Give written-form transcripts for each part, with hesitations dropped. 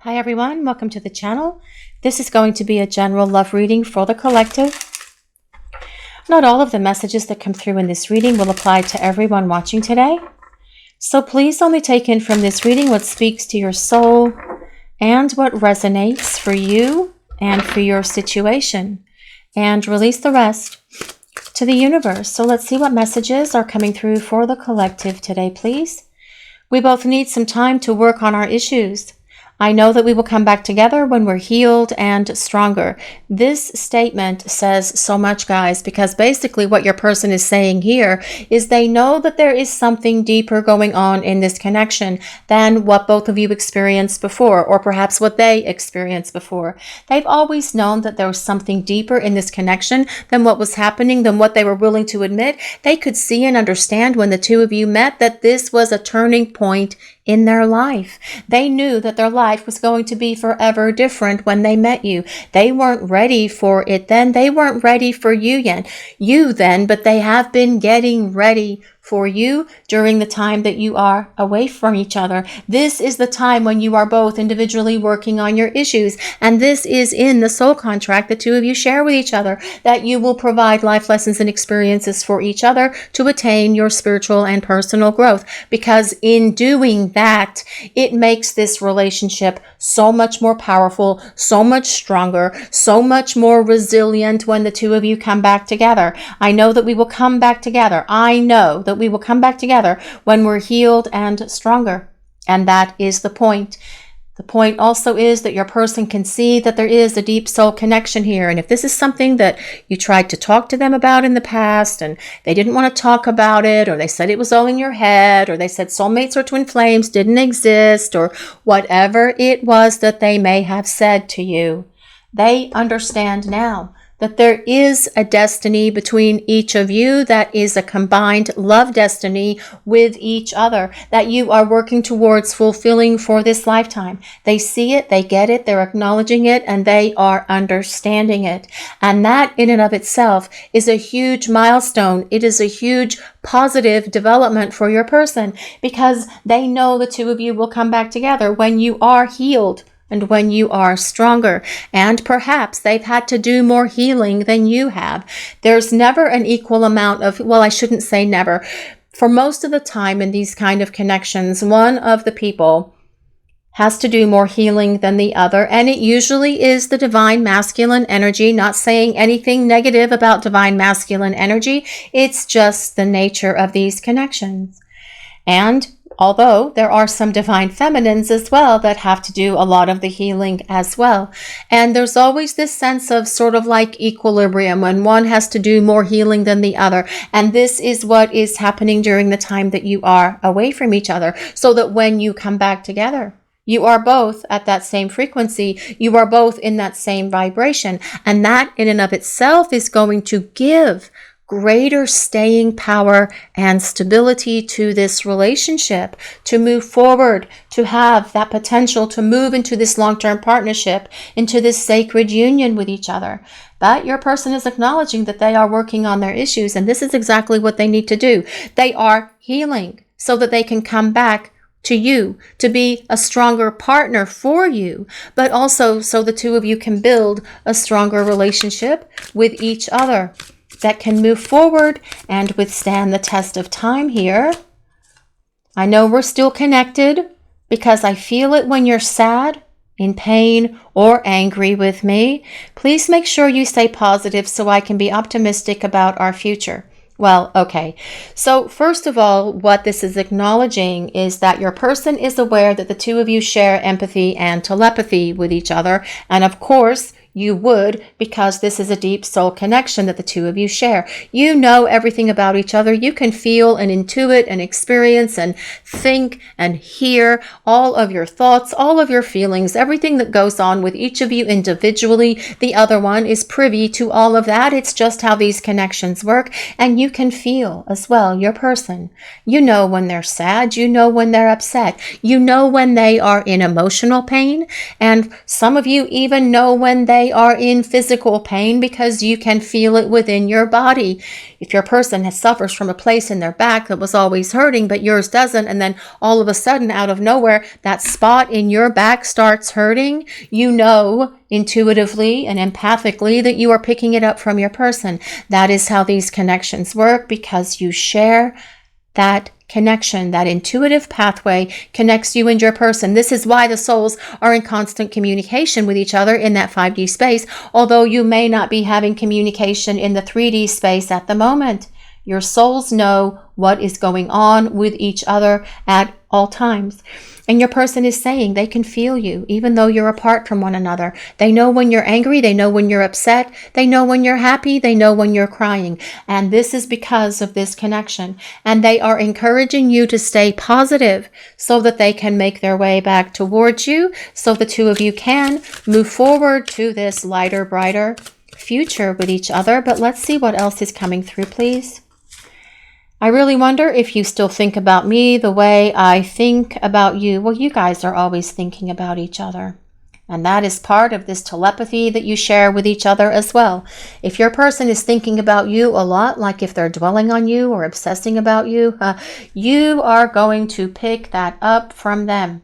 Hi everyone, welcome to the channel. This is going to be a general love reading for the collective. Not all of the messages that come through in this reading will apply to everyone watching today. So please only take in from this reading what speaks to your soul and what resonates for you and for your situation. And release the rest to the universe. So let's see what messages are coming through for the collective today, please. We both need some time to work on our issues. I know that we will come back together when we're healed and stronger. This statement says so much, guys, because basically what your person is saying here is they know that there is something deeper going on in this connection than what both of you experienced before, or perhaps what they experienced before. They've always known that there was something deeper in this connection than what was happening, than what they were willing to admit. They could see and understand when the two of you met that this was a turning point in their life. They knew that their life was going to be forever different when they met you. They weren't ready for it then. They weren't ready for you then, but they have been getting ready for you during the time that you are away from each other. This is the time when you are both individually working on your issues. And this is in the soul contract the two of you share with each other, that you will provide life lessons and experiences for each other to attain your spiritual and personal growth. Because in doing that, it makes this relationship so much more powerful, so much stronger, so much more resilient when the two of you come back together. I know that we will come back together. I know that we will come back together when we're healed and stronger. And that is the point. The point also is that your person can see that there is a deep soul connection here. And if this is something that you tried to talk to them about in the past and they didn't want to talk about it, or they said it was all in your head, or they said soulmates or twin flames didn't exist, or whatever it was that they may have said to you, they understand now that there is a destiny between each of you that is a combined love destiny with each other that you are working towards fulfilling for this lifetime. They see it, they get it, they're acknowledging it, and they are understanding it. And that in and of itself is a huge milestone. It is a huge positive development for your person because they know the two of you will come back together when you are healed and when you are stronger. And perhaps they've had to do more healing than you have. There's never an equal amount of, well, I shouldn't say never. For most of the time in these kind of connections, one of the people has to do more healing than the other. And it usually is the divine masculine energy. Not saying anything negative about divine masculine energy. It's just the nature of these connections. And although there are some divine feminines as well that have to do a lot of the healing as well. And there's always this sense of sort of like equilibrium when one has to do more healing than the other. And this is what is happening during the time that you are away from each other, so that when you come back together, you are both at that same frequency. You are both in that same vibration. And that in and of itself is going to give greater staying power and stability to this relationship, to move forward, to have that potential to move into this long-term partnership, into this sacred union with each other. But your person is acknowledging that they are working on their issues, and this is exactly what they need to do. They are healing so that they can come back to you, to be a stronger partner for you, but also so the two of you can build a stronger relationship with each other that can move forward and withstand the test of time here. I know we're still connected because I feel it when you're sad, in pain, or angry with me. Please make sure you stay positive so I can be optimistic about our future. Well, okay. So first of all, what this is acknowledging is that your person is aware that the two of you share empathy and telepathy with each other. And of course, you would, because this is a deep soul connection that the two of you share. You know everything about each other. You can feel and intuit and experience and think and hear all of your thoughts, all of your feelings, everything that goes on with each of you individually. The other one is privy to all of that. It's just how these connections work. And you can feel as well your person. You know when they're sad. You know when they're upset. You know when they are in emotional pain. And some of you even know when they they are in physical pain because you can feel it within your body. If your person suffers from a place in their back that was always hurting, but yours doesn't, and then all of a sudden, out of nowhere, that spot in your back starts hurting, you know intuitively and empathically that you are picking it up from your person. That is how these connections work, because you share that connection. That intuitive pathway connects you and your person. This is why the souls are in constant communication with each other in that 5D space, although you may not be having communication in the 3D space at the moment. Your souls know what is going on with each other at all times. And your person is saying they can feel you, even though you're apart from one another. They know when you're angry. They know when you're upset. They know when you're happy. They know when you're crying. And this is because of this connection. And they are encouraging you to stay positive so that they can make their way back towards you, so the two of you can move forward to this lighter, brighter future with each other. But let's see what else is coming through, please. I really wonder if you still think about me the way I think about you. Well, you guys are always thinking about each other. And that is part of this telepathy that you share with each other as well. If your person is thinking about you a lot, like if they're dwelling on you or obsessing about you, you are going to pick that up from them.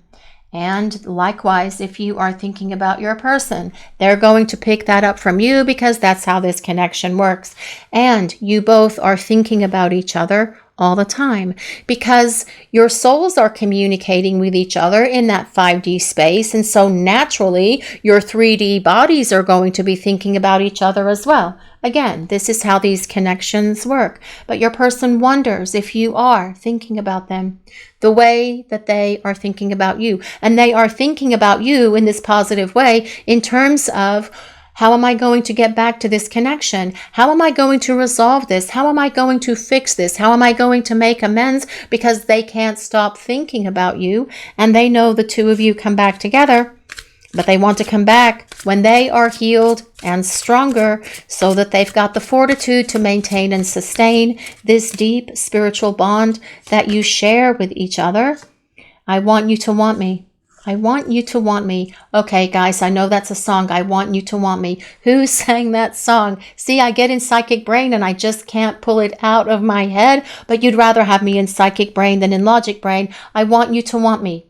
And likewise, if you are thinking about your person, they're going to pick that up from you, because that's how this connection works. And you both are thinking about each other all the time, because your souls are communicating with each other in that 5D space. And so naturally, your 3D bodies are going to be thinking about each other as well. Again, this is how these connections work. But your person wonders if you are thinking about them the way that they are thinking about you. And they are thinking about you in this positive way in terms of, how am I going to get back to this connection? How am I going to resolve this? How am I going to fix this? How am I going to make amends? Because they can't stop thinking about you, and they know the two of you come back together, but they want to come back when they are healed and stronger, so that they've got the fortitude to maintain and sustain this deep spiritual bond that you share with each other. I want you to want me. I want you to want me. Okay, guys, I know that's a song. I want you to want me. Who sang that song? See, I get in psychic brain and I just can't pull it out of my head, but you'd rather have me in psychic brain than in logic brain. I want you to want me.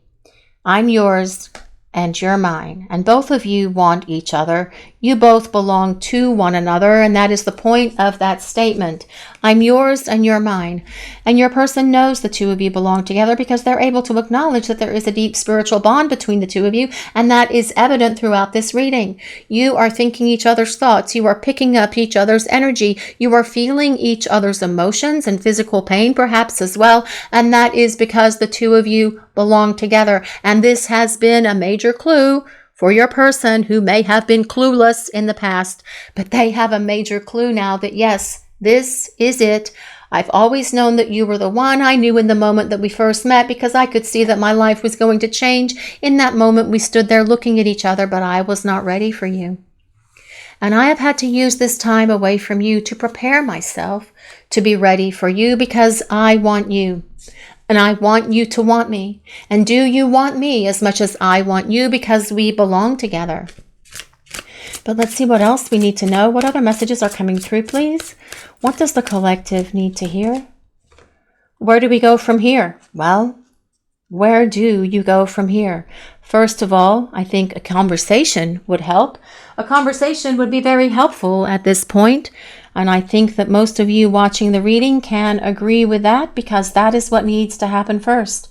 I'm yours and you're mine. And both of you want each other. You both belong to one another, and that is the point of that statement. I'm yours and you're mine. And your person knows the two of you belong together, because they're able to acknowledge that there is a deep spiritual bond between the two of you, and that is evident throughout this reading. You are thinking each other's thoughts. You are picking up each other's energy. You are feeling each other's emotions and physical pain perhaps as well, and that is because the two of you belong together. And this has been a major clue for your person who may have been clueless in the past, but they have a major clue now that yes, this is it. I've always known that you were the one. I knew in the moment that we first met, because I could see that my life was going to change. In that moment, we stood there looking at each other, but I was not ready for you. And I have had to use this time away from you to prepare myself to be ready for you, because I want you. And I want you to want me. And do you want me as much as I want you, because we belong together? But let's see what else we need to know. What other messages are coming through, please? What does the collective need to hear? Where do we go from here? Well, where do you go from here? First of all, I think a conversation would help. A conversation would be very helpful at this point. And I think that most of you watching the reading can agree with that, because that is what needs to happen first.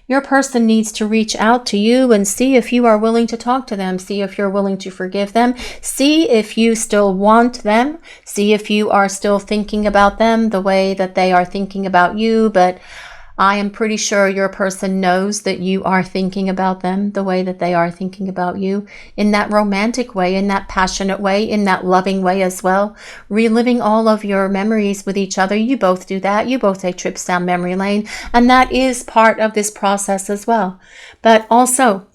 Your person needs to reach out to you and see if you are willing to talk to them. See if you're willing to forgive them. See if you still want them. See if you are still thinking about them the way that they are thinking about you. But I am pretty sure your person knows that you are thinking about them the way that they are thinking about you, in that romantic way, in that passionate way, in that loving way as well, reliving all of your memories with each other. You both do that. You both take trips down memory lane, and that is part of this process as well. But also,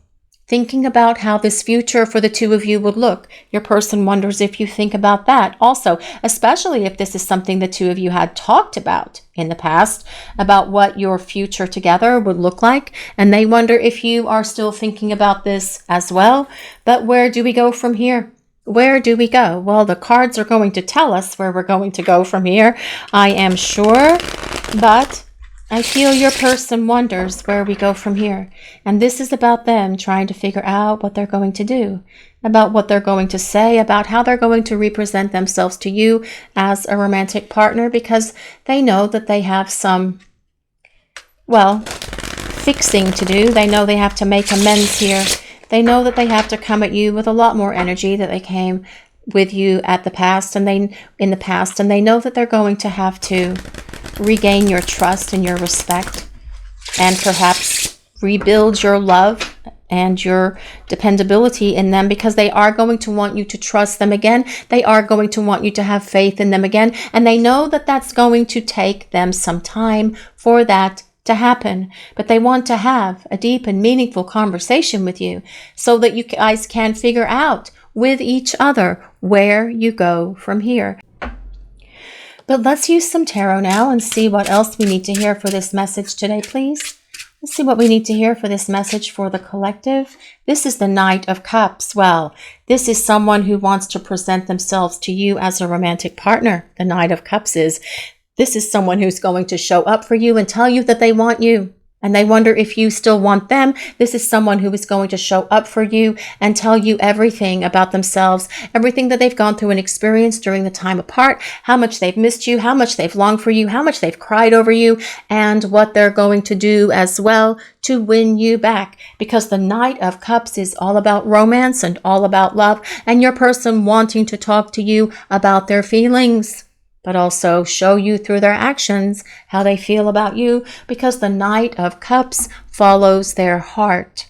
thinking about how this future for the two of you would look. Your person wonders if you think about that also, especially if this is something the two of you had talked about in the past, about what your future together would look like. And they wonder if you are still thinking about this as well. But where do we go from here? Where do we go? Well, the cards are going to tell us where we're going to go from here, I am sure, but I feel your person wonders where we go from here. And this is about them trying to figure out what they're going to do, about what they're going to say, about how they're going to represent themselves to you as a romantic partner, because they know that they have some, well, fixing to do. They know they have to make amends here. They know that they have to come at you with a lot more energy that they came with you at the past, and in the past, and they know that they're going to have to regain your trust and your respect, and perhaps rebuild your love and your dependability in them, because they are going to want you to trust them again. They are going to want you to have faith in them again, and they know that that's going to take them some time for that to happen, but they want to have a deep and meaningful conversation with you so that you guys can figure out with each other where you go from here. But let's use some tarot now and see what else we need to hear for this message today, please. Let's see what we need to hear for this message for the collective. This is the Knight of Cups. Well, this is someone who wants to present themselves to you as a romantic partner. The Knight of Cups is. This is someone who's going to show up for you and tell you that they want you, and they wonder if you still want them. This is someone who is going to show up for you and tell you everything about themselves, everything that they've gone through and experienced during the time apart, how much they've missed you, how much they've longed for you, how much they've cried over you, and what they're going to do as well to win you back. Because the Knight of Cups is all about romance and all about love, and your person wanting to talk to you about their feelings, but also show you through their actions how they feel about you, because the Knight of Cups follows their heart.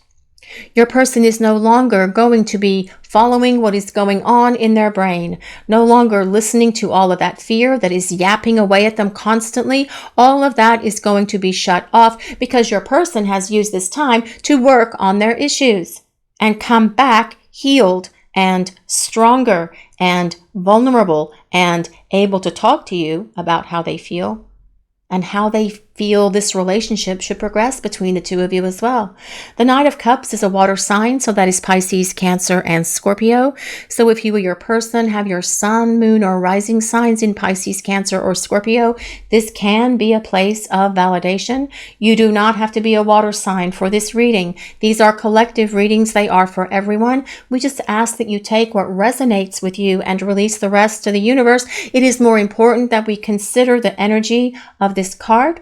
Your person is no longer going to be following what is going on in their brain, no longer listening to all of that fear that is yapping away at them constantly. All of that is going to be shut off, because your person has used this time to work on their issues and come back healed and stronger and vulnerable and able to talk to you about how they feel and how they feel this relationship should progress between the two of you as well. The Knight of Cups is a water sign, so that is Pisces, Cancer, and Scorpio. So if you or your person have your sun, moon, or rising signs in Pisces, Cancer, or Scorpio, this can be a place of validation. You do not have to be a water sign for this reading. These are collective readings. They are for everyone. We just ask that you take what resonates with you and release the rest to the universe. It is more important that we consider the energy of this card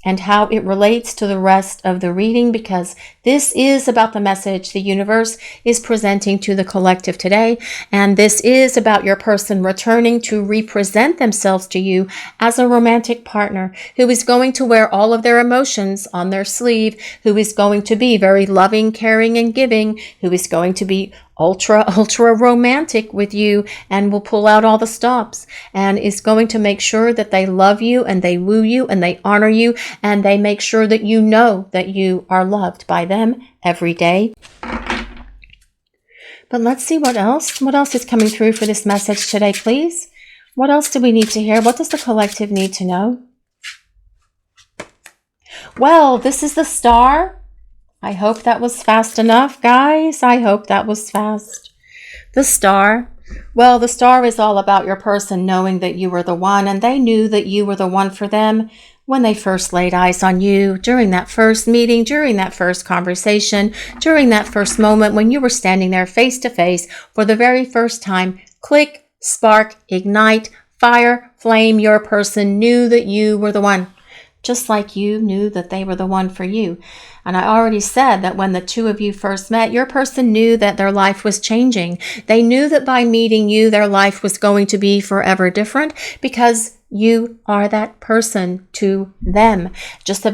and how it relates to the rest of the reading, because this is about the message the universe is presenting to the collective today. And this is about your person returning to represent themselves to you as a romantic partner who is going to wear all of their emotions on their sleeve, who is going to be very loving, caring, and giving, who is going to be ultra romantic with you and will pull out all the stops and is going to make sure that they love you and they woo you and they honor you and they make sure that you know that you are loved by them every day. But let's see what else is coming through for this message today, please. What else do we need to hear? What does the collective need to know? Well, this is the Star. I hope that was fast enough, guys. I hope that was fast. The Star. Well, the Star is all about your person knowing that you were the one, and they knew that you were the one for them when they first laid eyes on you, during that first meeting, during that first conversation, during that first moment when you were standing there face to face for the very first time. Click, spark, ignite, fire, flame. Your person knew that you were the one, just like you knew that they were the one for you. And I already said that when the two of you first met, your person knew that their life was changing. They knew that by meeting you, their life was going to be forever different, because you are that person to them, just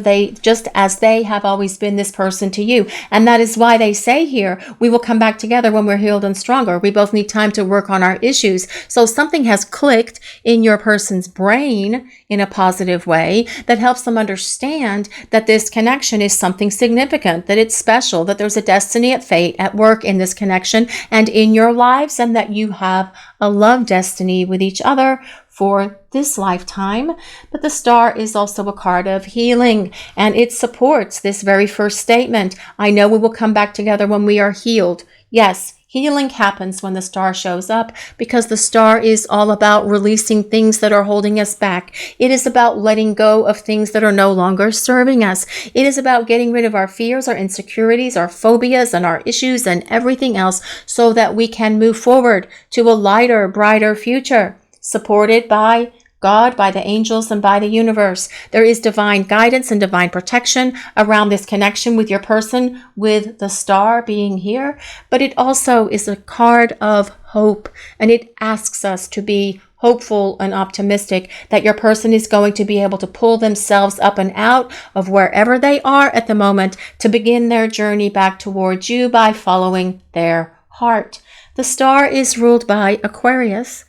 as they have always been this person to you. And that is why they say here, we will come back together when we're healed and stronger. We both need time to work on our issues. So something has clicked in your person's brain in a positive way that helps them understand that this connection is something significant, that it's special, that there's a destiny at fate at work in this connection and in your lives, and that you have a love destiny with each other for this lifetime. But the Star is also a card of healing, and it supports this very first statement. I know we will come back together when we are healed. Yes, Healing happens when the star shows up, because the star is all about releasing things that are holding us back. It is about letting go of things that are no longer serving us. It is about getting rid of our fears, our insecurities, our phobias, and our issues and everything else, so that we can move forward to a lighter, brighter future, supported by God, by the angels, and by the universe. There is divine guidance and divine protection around this connection with your person, with the star being here. But it also is a card of hope, and it asks us to be hopeful and optimistic that your person is going to be able to pull themselves up and out of wherever they are at the moment to begin their journey back towards you by following their heart. The star is ruled by Aquarius.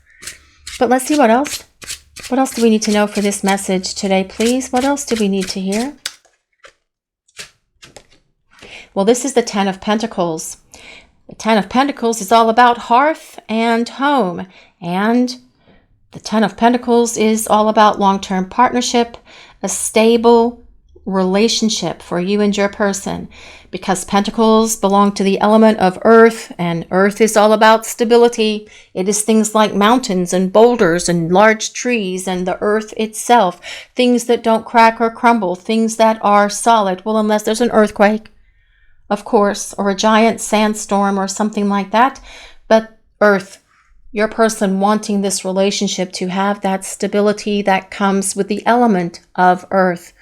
But let's see what else. What else do we need to know for this message today, please? What else do we need to hear? Well, this is the Ten of Pentacles. The Ten of Pentacles is all about hearth and home. And the Ten of Pentacles is all about long-term partnership, a stable relationship for you and your person, because Pentacles belong to the element of earth, and earth is all about stability. It is things like mountains and boulders and large trees and the earth itself, things that don't crack or crumble, things that are solid. Well, unless there's an earthquake, of course, or a giant sandstorm or something like that. But earth, your person wanting this relationship to have that stability that comes with the element of earth.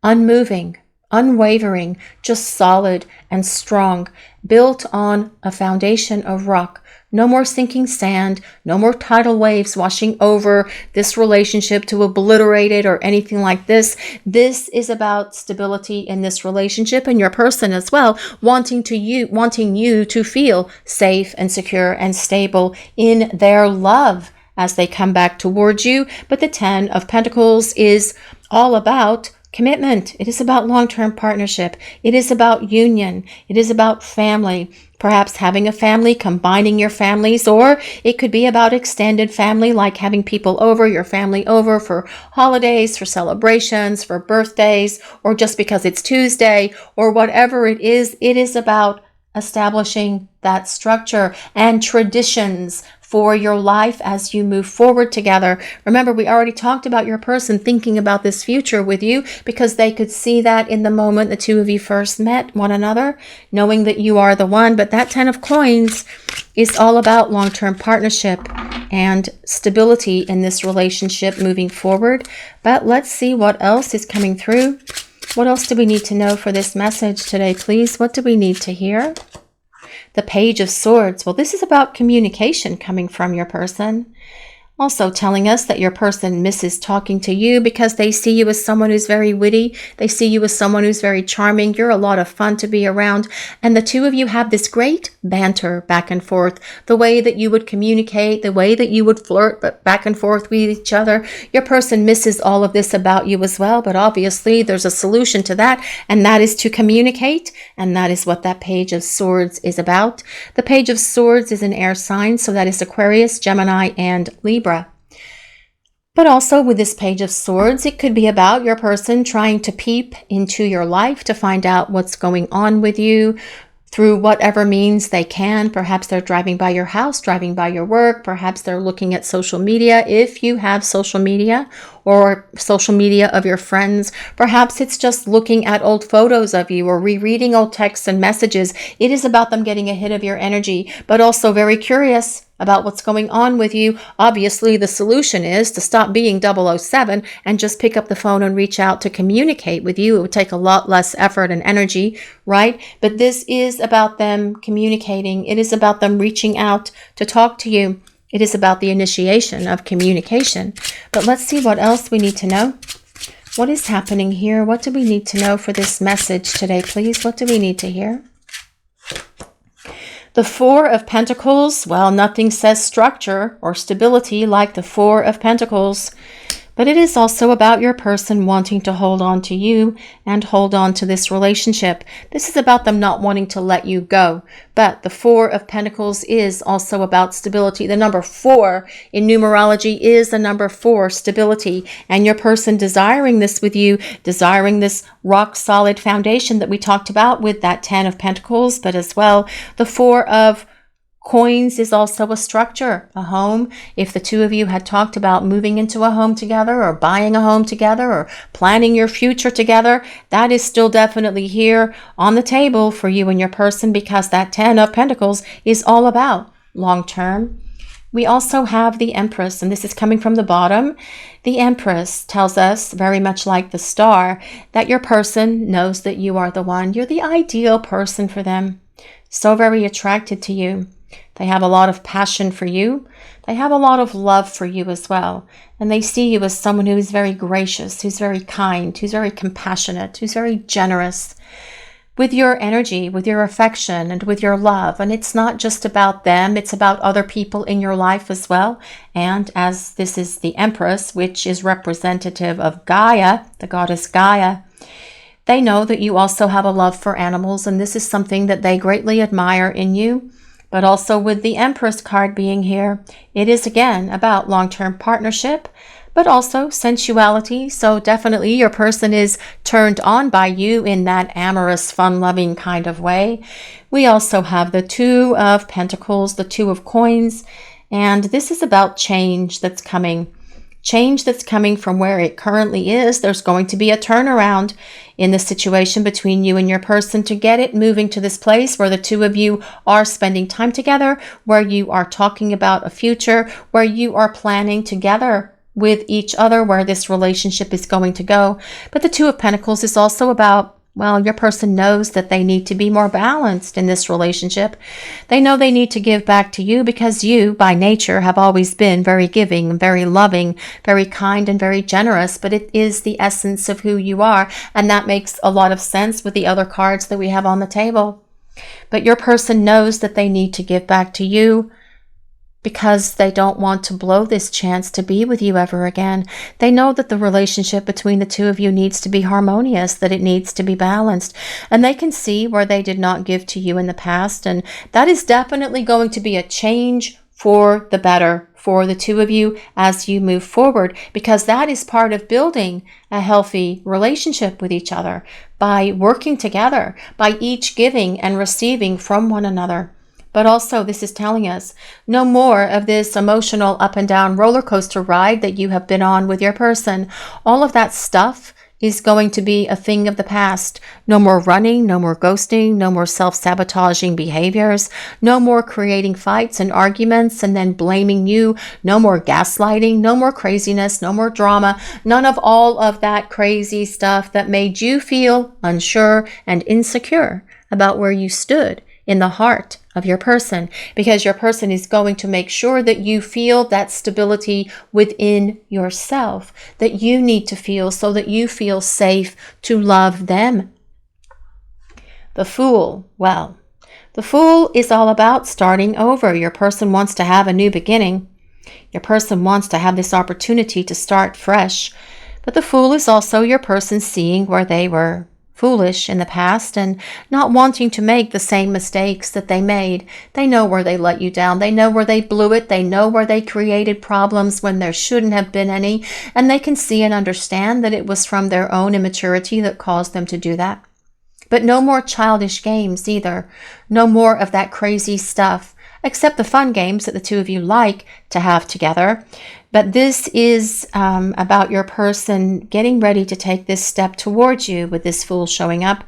Unmoving, unwavering, just solid and strong, built on a foundation of rock. No more sinking sand, no more tidal waves washing over this relationship to obliterate it or anything like this. This is about stability in this relationship, and your person as well, wanting you to feel safe and secure and stable in their love as they come back towards you. But the Ten of Pentacles is all about commitment. It is about long-term partnership. It is about union. It is about family. Perhaps having a family, combining your families, or it could be about extended family, like having people over, your family over for holidays, for celebrations, for birthdays, or just because it's Tuesday, or whatever it is about establishing that structure and traditions for your life as you move forward together. Remember, we already talked about your person thinking about this future with you, because they could see that in the moment the two of you first met one another, knowing that you are the one. But that Ten of Coins is all about long-term partnership and stability in this relationship moving forward. But let's see what else is coming through. What else do we need to know for this message today, please? What do we need to hear? The Page of Swords. Well, this is about communication coming from your person. Also telling us that your person misses talking to you because they see you as someone who's very witty. They see you as someone who's very charming. You're a lot of fun to be around. And the two of you have this great banter back and forth. The way that you would communicate, the way that you would flirt back and forth with each other. Your person misses all of this about you as well. But obviously there's a solution to that. And that is to communicate. And that is what that Page of Swords is about. The Page of Swords is an air sign. So that is Aquarius, Gemini, and Libra. But also with this Page of Swords, it could be about your person trying to peep into your life to find out what's going on with you through whatever means they can. Perhaps they're driving by your house, driving by your work. Perhaps they're looking at social media, if you have social media, or social media of your friends. Perhaps it's just looking at old photos of you or rereading old texts and messages. It is about them getting a hit of your energy, but also very curious about what's going on with you. Obviously, the solution is to stop being 007 and just pick up the phone and reach out to communicate with you. It would take a lot less effort and energy, right? But this is about them communicating. It is about them reaching out to talk to you. It is about the initiation of communication. But let's see what else we need to know. What is happening here? What do we need to know for this message today, please? What do we need to hear? The Four of Pentacles. Well, nothing says structure or stability like the Four of Pentacles. But it is also about your person wanting to hold on to you and hold on to this relationship. This is about them not wanting to let you go. But the Four of Pentacles is also about stability. The number 4 in numerology is the number 4, stability. And your person desiring this with you, desiring this rock solid foundation that we talked about with that 10 of Pentacles, but as well the 4 of Coins is also a structure, a home. If the two of you had talked about moving into a home together or buying a home together or planning your future together, that is still definitely here on the table for you and your person, because that 10 of Pentacles is all about long term. We also have the Empress, and this is coming from the bottom. The Empress tells us, very much like the Star, that your person knows that you are the one. You're the ideal person for them. So very attracted to you. They have a lot of passion for you. They have a lot of love for you as well. And they see you as someone who is very gracious, who's very kind, who's very compassionate, who's very generous with your energy, with your affection, and with your love. And it's not just about them, it's about other people in your life as well. And as this is the Empress, which is representative of Gaia, the goddess Gaia, they know that you also have a love for animals, and this is something that they greatly admire in you. But also with the Empress card being here, it is again about long-term partnership, but also sensuality. So definitely your person is turned on by you in that amorous, fun-loving kind of way. We also have the Two of Pentacles, the Two of Coins, and this is about change that's coming. Change that's coming from where it currently is. There's going to be a turnaround in the situation between you and your person to get it moving to this place where the two of you are spending time together, where you are talking about a future, where you are planning together with each other where this relationship is going to go. But the Two of Pentacles is also about, well, your person knows that they need to be more balanced in this relationship. They know they need to give back to you because you, by nature, have always been very giving, very loving, very kind, and very generous. But it is the essence of who you are. And that makes a lot of sense with the other cards that we have on the table. But your person knows that they need to give back to you because they don't want to blow this chance to be with you ever again. They know that the relationship between the two of you needs to be harmonious, that it needs to be balanced. And they can see where they did not give to you in the past. And that is definitely going to be a change for the better for the two of you as you move forward, because that is part of building a healthy relationship with each other, by working together, by each giving and receiving from one another. But also this is telling us no more of this emotional up and down roller coaster ride that you have been on with your person. All of that stuff is going to be a thing of the past. No more running, no more ghosting, no more self-sabotaging behaviors, no more creating fights and arguments and then blaming you, no more gaslighting, no more craziness, no more drama, none of all of that crazy stuff that made you feel unsure and insecure about where you stood in the heart of your person, because your person is going to make sure that you feel that stability within yourself that you need to feel so that you feel safe to love them. The Fool. Well, the Fool is all about starting over. Your person wants to have a new beginning. Your person wants to have this opportunity to start fresh. But the Fool is also your person seeing where they were foolish in the past and not wanting to make the same mistakes that they made. They know where they let you down. They know where they blew it. They know where they created problems when there shouldn't have been any. And they can see and understand that it was from their own immaturity that caused them to do that. But no more childish games either. No more of that crazy stuff, except the fun games that the two of you like to have together. But this is about your person getting ready to take this step towards you with this Fool showing up.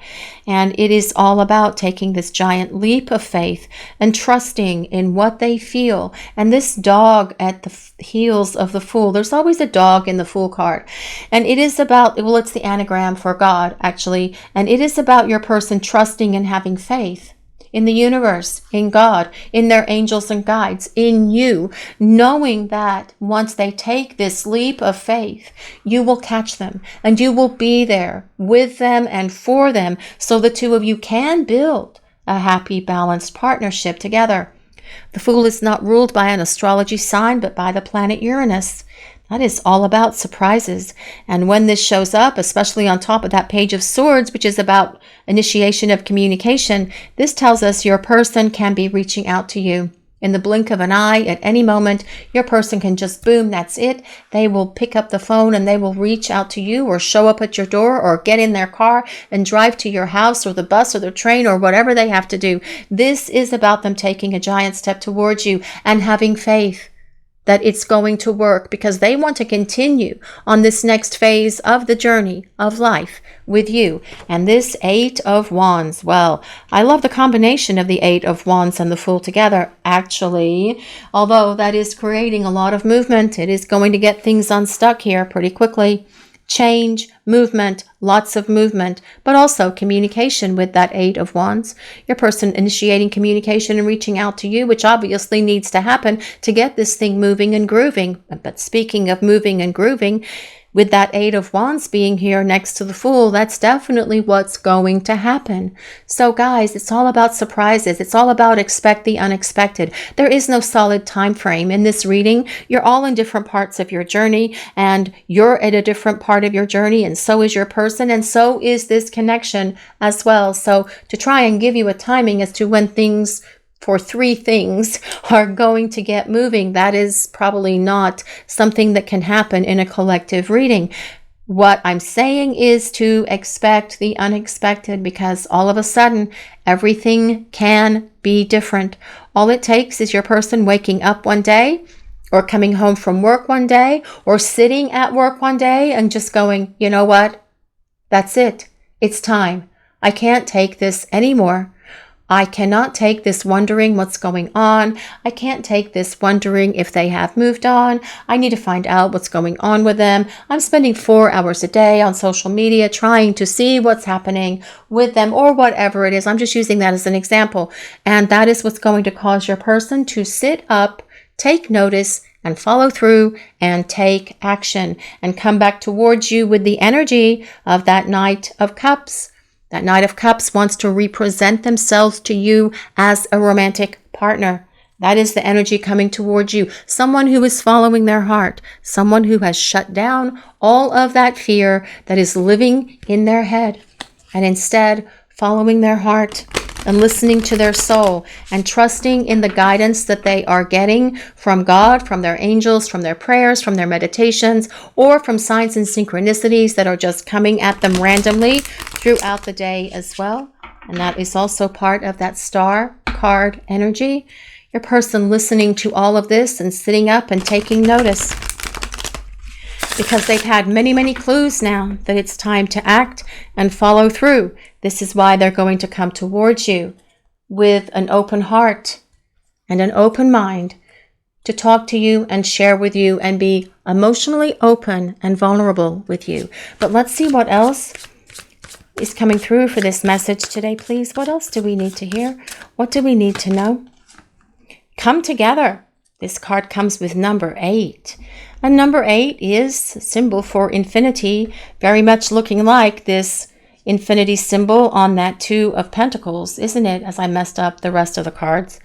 And it is all about taking this giant leap of faith and trusting in what they feel. And this dog at the heels of the Fool, there's always a dog in the Fool card. And it is about, well, it's the anagram for God, actually. And it is about your person trusting and having faith in the universe, in God, in their angels and guides, in you, knowing that once they take this leap of faith, you will catch them and you will be there with them and for them so the two of you can build a happy, balanced partnership together. The Fool is not ruled by an astrology sign, but by the planet Uranus. That is all about surprises. And when this shows up, especially on top of that Page of Swords, which is about initiation of communication, this tells us your person can be reaching out to you. In the blink of an eye, at any moment, your person can just boom, that's it. They will pick up the phone and they will reach out to you or show up at your door or get in their car and drive to your house or the bus or the train or whatever they have to do. This is about them taking a giant step towards you and having faith that it's going to work, because they want to continue on this next phase of the journey of life with you. And this Eight of Wands, well, I love the combination of the Eight of Wands and the Fool together, actually. Although that is creating a lot of movement, it is going to get things unstuck here pretty quickly. Change, movement, lots of movement, but also communication with that Eight of Wands. Your person initiating communication and reaching out to you, which obviously needs to happen to get this thing moving and grooving. But speaking of moving and grooving, with that Eight of Wands being here next to the Fool, that's definitely what's going to happen. So guys, it's all about surprises. It's all about expect the unexpected. There is no solid time frame in this reading. You're all in different parts of your journey, and you're at a different part of your journey, and so is your person, and so is this connection as well. So to try and give you a timing as to when things for three things are going to get moving, that is probably not something that can happen in a collective reading. What I'm saying is to expect the unexpected, because all of a sudden everything can be different. All it takes is your person waking up one day, or coming home from work one day, or sitting at work one day and just going, you know what? That's it. It's time. I can't take this anymore. I cannot take this wondering what's going on. I can't take this wondering if they have moved on. I need to find out what's going on with them. I'm spending 4 hours a day on social media trying to see what's happening with them, or whatever it is. I'm just using that as an example. And that is what's going to cause your person to sit up, take notice, and follow through and take action and come back towards you with the energy of that Knight of Cups. That Knight of Cups wants to represent themselves to you as a romantic partner. That is the energy coming towards you. Someone who is following their heart. Someone who has shut down all of that fear that is living in their head, and instead following their heart and listening to their soul and trusting in the guidance that they are getting from God, from their angels, from their prayers, from their meditations, or from signs and synchronicities that are just coming at them randomly throughout the day as well. And that is also part of that Star card energy. Your person listening to all of this and sitting up and taking notice, because they've had many, many clues now that it's time to act and follow through. This is why they're going to come towards you with an open heart and an open mind to talk to you and share with you and be emotionally open and vulnerable with you. But let's see what else is coming through for this message today, please. What else do we need to hear? What do we need to know? Come together. This card comes with number 8. And number 8 is a symbol for infinity, very much looking like this infinity symbol on that Two of Pentacles, isn't it? As I messed up the rest of the cards.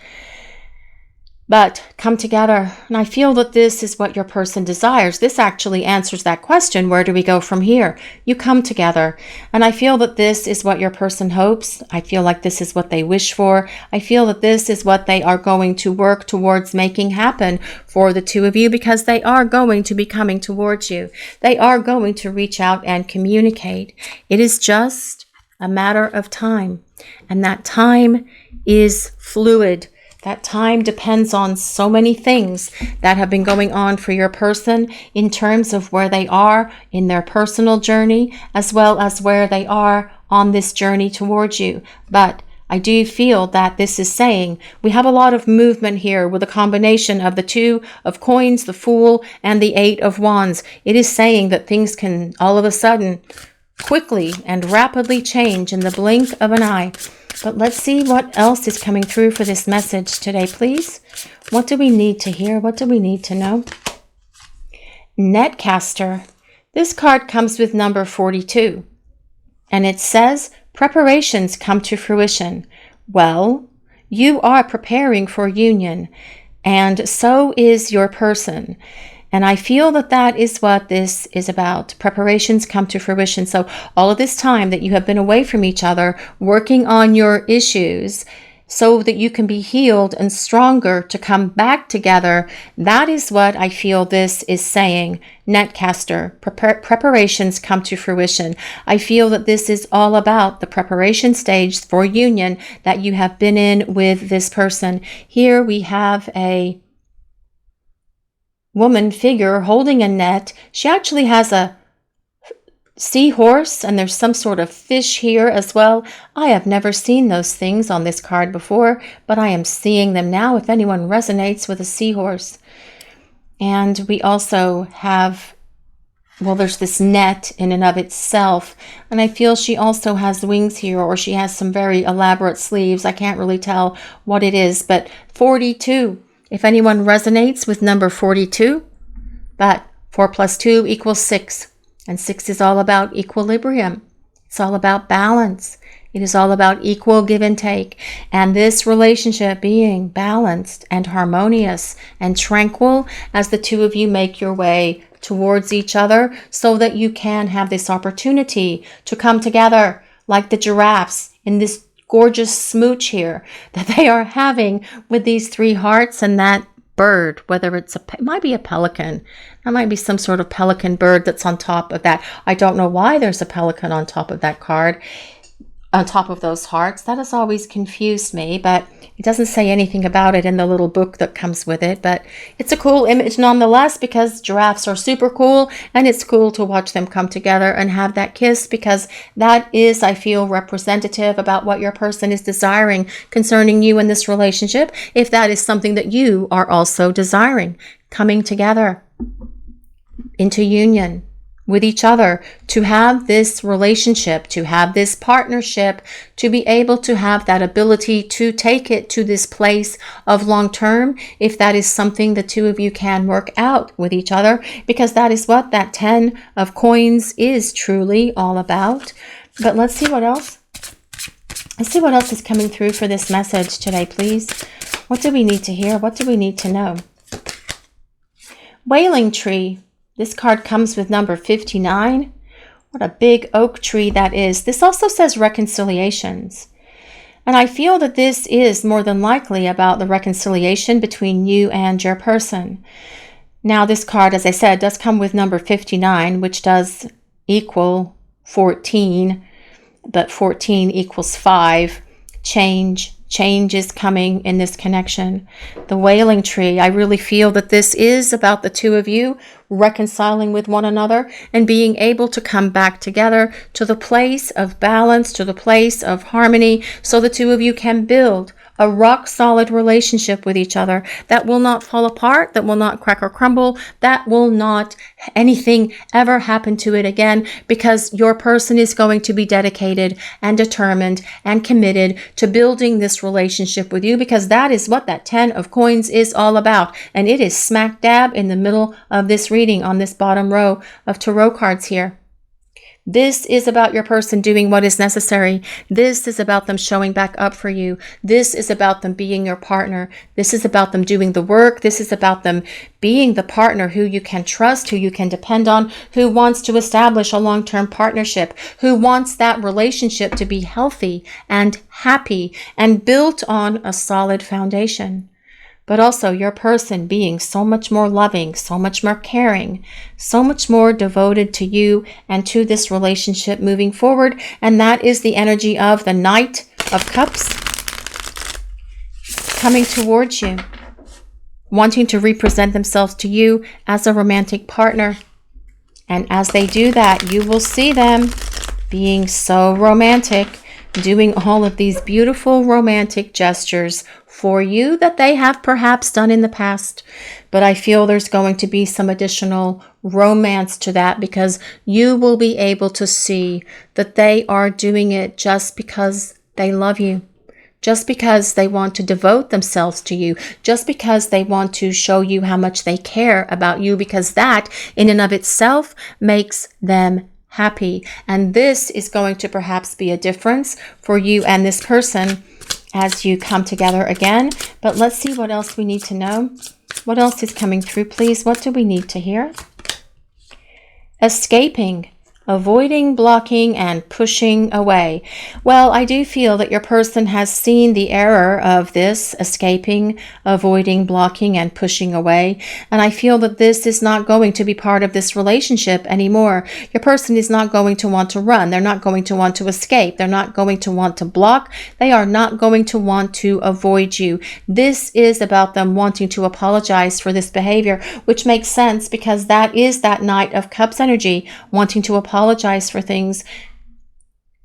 But come together. And I feel that this is what your person desires. This actually answers that question. Where do we go from here? You come together. And I feel that this is what your person hopes. I feel like this is what they wish for. I feel that this is what they are going to work towards making happen for the two of you, because they are going to be coming towards you. They are going to reach out and communicate. It is just a matter of time. And that time is fluid. That time depends on so many things that have been going on for your person in terms of where they are in their personal journey, as well as where they are on this journey towards you. But I do feel that this is saying we have a lot of movement here with a combination of the Two of Coins, the Fool, and the Eight of Wands. It is saying that things can all of a sudden quickly and rapidly change in the blink of an eye. But let's see what else is coming through for this message today, please. What do we need to hear? What do we need to know? Netcaster. This card comes with number 42. And it says, preparations come to fruition. Well, you are preparing for union, and so is your person. And I feel that that is what this is about. Preparations come to fruition. So all of this time that you have been away from each other, working on your issues, so that you can be healed and stronger to come back together. That is what I feel this is saying. Netcaster, preparations come to fruition. I feel that this is all about the preparation stage for union that you have been in with this person. Here we have a woman figure holding a net. She actually has a seahorse, and there's some sort of fish here as well. I have never seen those things on this card before, but I am seeing them now if anyone resonates with a seahorse. And we also have, well, there's this net in and of itself, and I feel she also has wings here, or she has some very elaborate sleeves. I can't really tell what it is, but 42. If anyone resonates with number 42, but 4 plus 2 equals 6. And 6 is all about equilibrium. It's all about balance. It is all about equal give and take. And this relationship being balanced and harmonious and tranquil as the two of you make your way towards each other, so that you can have this opportunity to come together like the giraffes in this gorgeous smooch here that they are having with these 3 hearts and that bird, whether it might be a pelican. That might be some sort of pelican bird that's on top of that. I don't know why there's a pelican on top of that card, on top of those hearts. That has always confused me, but it doesn't say anything about it in the little book that comes with it. But it's a cool image nonetheless, because giraffes are super cool, and it's cool to watch them come together and have that kiss, because that is, I feel, representative about what your person is desiring concerning you in this relationship, if that is something that you are also desiring, coming together into union with each other, to have this relationship, to have this partnership, to be able to have that ability to take it to this place of long term, if that is something the two of you can work out with each other, because that is what that 10 of coins is truly all about. But let's see what else. Let's see what else is coming through for this message today, please. What do we need to hear? What do we need to know? Wailing tree. This card comes with number 59. What a big oak tree that is. This also says reconciliations. And I feel that this is more than likely about the reconciliation between you and your person. Now, this card, as I said, does come with number 59, which does equal 14, but 14 equals 5. Change is coming in this connection. The wailing tree, I really feel that this is about the two of you reconciling with one another and being able to come back together to the place of balance, to the place of harmony, so the two of you can build a rock solid relationship with each other that will not fall apart, that will not crack or crumble, that will not anything ever happen to it again, because your person is going to be dedicated and determined and committed to building this relationship with you, because that is what that 10 of coins is all about. And it is smack dab in the middle of this reading on this bottom row of tarot cards here. This is about your person doing what is necessary. This is about them showing back up for you. This is about them being your partner. This is about them doing the work. This is about them being the partner who you can trust, who you can depend on, who wants to establish a long-term partnership, who wants that relationship to be healthy and happy and built on a solid foundation. But also your person being so much more loving, so much more caring, so much more devoted to you and to this relationship moving forward. And that is the energy of the Knight of Cups coming towards you, wanting to represent themselves to you as a romantic partner. And as they do that, you will see them being so romantic, doing all of these beautiful romantic gestures for you that they have perhaps done in the past. But I feel there's going to be some additional romance to that, because you will be able to see that they are doing it just because they love you, just because they want to devote themselves to you, just because they want to show you how much they care about you, because that in and of itself makes them happy. And this is going to perhaps be a difference for you and this person as you come together again. But let's see what else we need to know. What else is coming through, please? What do we need to hear? Escaping. Avoiding, blocking, and pushing away. Well, I do feel that your person has seen the error of this, escaping, avoiding, blocking, and pushing away. And I feel that this is not going to be part of this relationship anymore. Your person is not going to want to run. They're not going to want to escape. They're not going to want to block. They are not going to want to avoid you. This is about them wanting to apologize for this behavior, which makes sense because that is that Knight of Cups energy, wanting to apologize for things.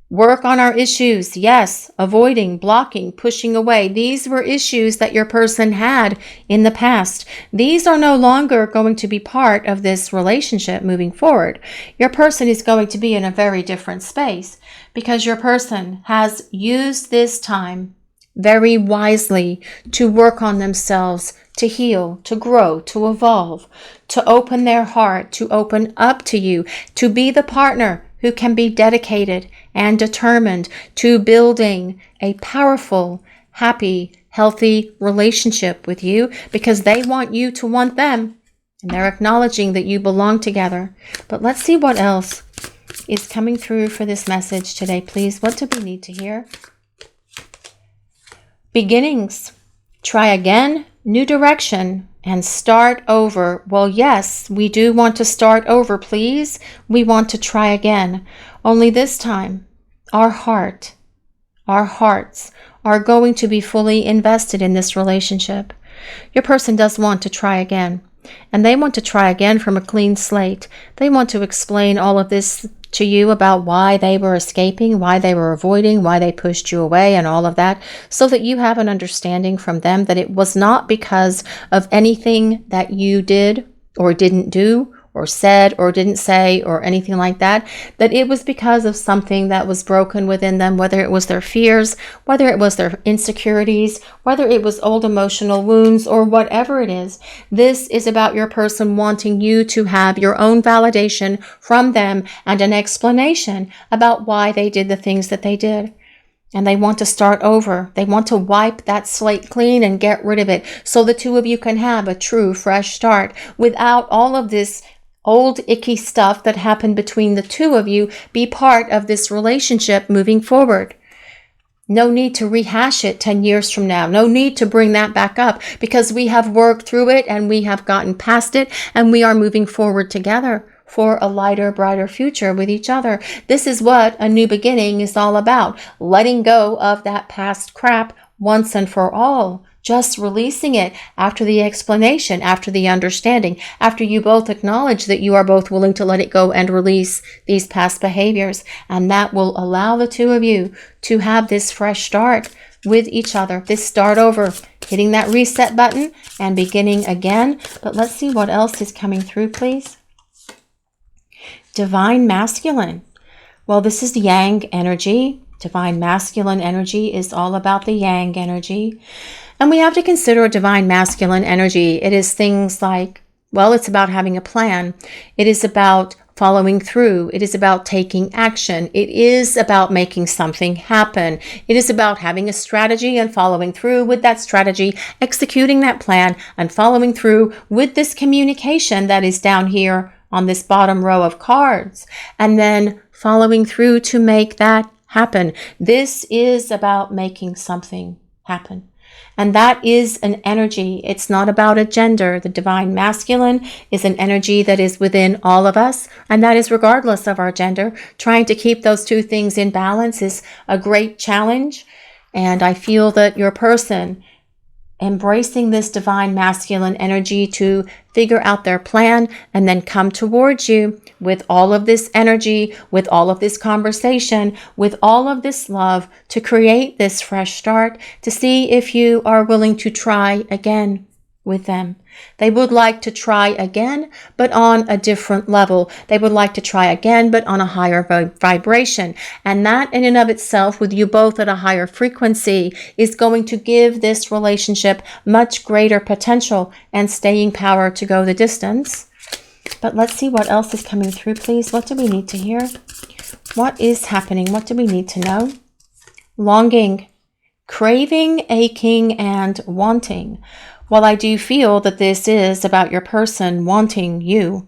Work on our issues. Yes, avoiding, blocking, pushing away. These were issues that your person had in the past. These are no longer going to be part of this relationship moving forward. Your person is going to be in a very different space because your person has used this time very wisely to work on themselves, to heal, to grow, to evolve, to open their heart, to open up to you, to be the partner who can be dedicated and determined to building a powerful, happy, healthy relationship with you because they want you to want them and they're acknowledging that you belong together. But let's see what else is coming through for this message today, please. What do we need to hear? Beginnings. Try again, new direction, and start over. Well, yes, we do want to start over, please. We want to try again. Only this time, our hearts are going to be fully invested in this relationship. Your person does want to try again. And they want to try again from a clean slate. They want to explain all of this to you about why they were escaping, why they were avoiding, why they pushed you away, and all of that, so that you have an understanding from them that it was not because of anything that you did or didn't do or said or didn't say or anything like that, that it was because of something that was broken within them, whether it was their fears, whether it was their insecurities, whether it was old emotional wounds, or whatever it is. This is about your person wanting you to have your own validation from them and an explanation about why they did the things that they did. And they want to start over. They want to wipe that slate clean and get rid of it so the two of you can have a true fresh start without all of this old icky stuff that happened between the two of you be part of this relationship moving forward. No need to rehash it 10 years from now. No need to bring that back up because we have worked through it and we have gotten past it and we are moving forward together for a lighter, brighter future with each other. This is what a new beginning is all about. Letting go of that past crap once and for all. Just releasing it after the explanation, after the understanding, after you both acknowledge that you are both willing to let it go and release these past behaviors. And that will allow the two of you to have this fresh start with each other, this start over, hitting that reset button and beginning again. But let's see what else is coming through, please. Divine Masculine. Well, this is Yang energy. Divine Masculine energy is all about the Yang energy. And we have to consider Divine Masculine energy. It is things like, well, it's about having a plan. It is about following through. It is about taking action. It is about making something happen. It is about having a strategy and following through with that strategy, executing that plan and following through with this communication that is down here on this bottom row of cards, and then following through to make that happen. This is about making something happen. And that is an energy. It's not about a gender. The Divine Masculine is an energy that is within all of us, and that is regardless of our gender. Trying to keep those two things in balance is a great challenge. And I feel that your person embracing this Divine Masculine energy to figure out their plan and then come towards you with all of this energy, with all of this conversation, with all of this love to create this fresh start, to see if you are willing to try again with them. They would like to try again, but on a different level. They would like to try again, but on a higher vibration. And that in and of itself, with you both at a higher frequency, is going to give this relationship much greater potential and staying power to go the distance. But let's see what else is coming through, please. What do we need to hear? What is happening? What do we need to know? Longing, craving, aching, and wanting. Well, I do feel that this is about your person wanting you,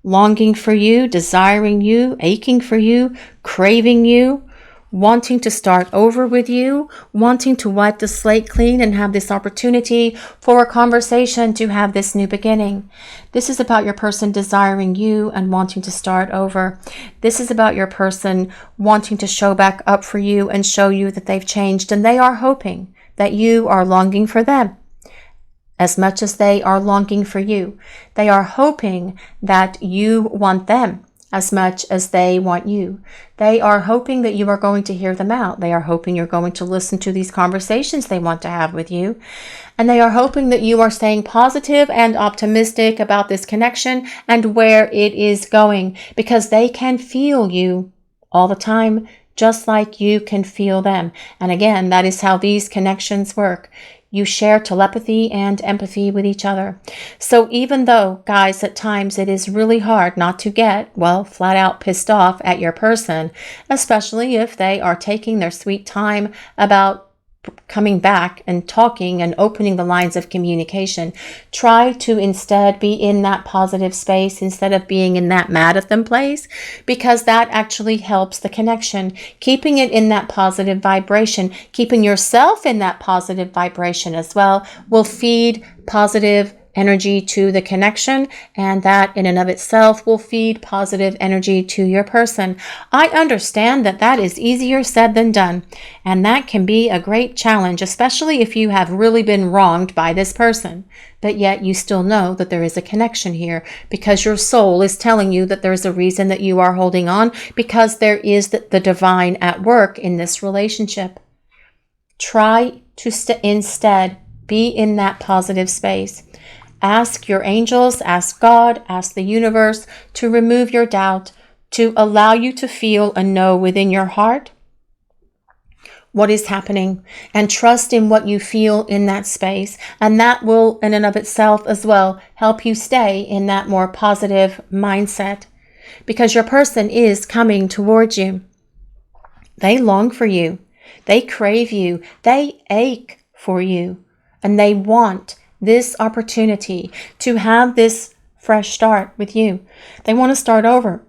longing for you, desiring you, aching for you, craving you, wanting to start over with you, wanting to wipe the slate clean and have this opportunity for a conversation to have this new beginning. This is about your person desiring you and wanting to start over. This is about your person wanting to show back up for you and show you that they've changed, and they are hoping that you are longing for them as much as they are longing for you. They are hoping that you want them as much as they want you. They are hoping that you are going to hear them out. They are hoping you're going to listen to these conversations they want to have with you. And they are hoping that you are staying positive and optimistic about this connection and where it is going, because they can feel you all the time, just like you can feel them. And again, that is how these connections work. You share telepathy and empathy with each other. So even though, guys, at times it is really hard not to get, well, flat out pissed off at your person, especially if they are taking their sweet time about coming back and talking and opening the lines of communication, try to instead be in that positive space instead of being in that mad at them place, because that actually helps the connection. Keeping it in that positive vibration, keeping yourself in that positive vibration as well, will feed positive energy to the connection, and that in and of itself will feed positive energy to your person. I understand that that is easier said than done, and that can be a great challenge, especially if you have really been wronged by this person, but yet you still know that there is a connection here, because your soul is telling you that there is a reason that you are holding on, because there is the divine at work in this relationship. Try to instead be in that positive space. Ask your angels, ask God, ask the universe to remove your doubt, to allow you to feel and know within your heart what is happening, and trust in what you feel in that space. And that will, in and of itself as well, help you stay in that more positive mindset, because your person is coming towards you. They long for you. They crave you. They ache for you. And they want this opportunity to have this fresh start with you. They want to start over.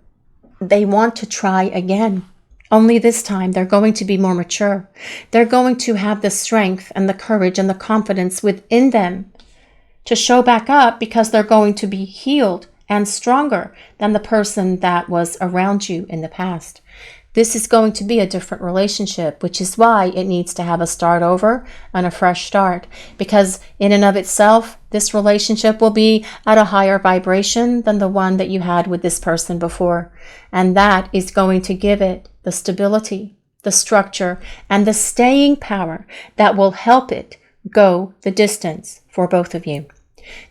They want to try again. Only this time they're going to be more mature. They're going to have the strength and the courage and the confidence within them to show back up, because they're going to be healed and stronger than the person that was around you in the past. This is going to be a different relationship, which is why it needs to have a start over and a fresh start, because in and of itself, this relationship will be at a higher vibration than the one that you had with this person before. And that is going to give it the stability, the structure, and the staying power that will help it go the distance for both of you.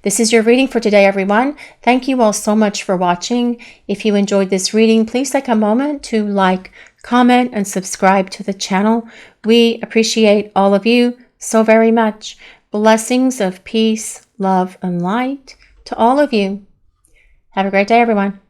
This is your reading for today, everyone. Thank you all so much for watching. If you enjoyed this reading, please take a moment to like, comment, and subscribe to the channel. We appreciate all of you so very much. Blessings of peace, love, and light to all of you. Have a great day, everyone.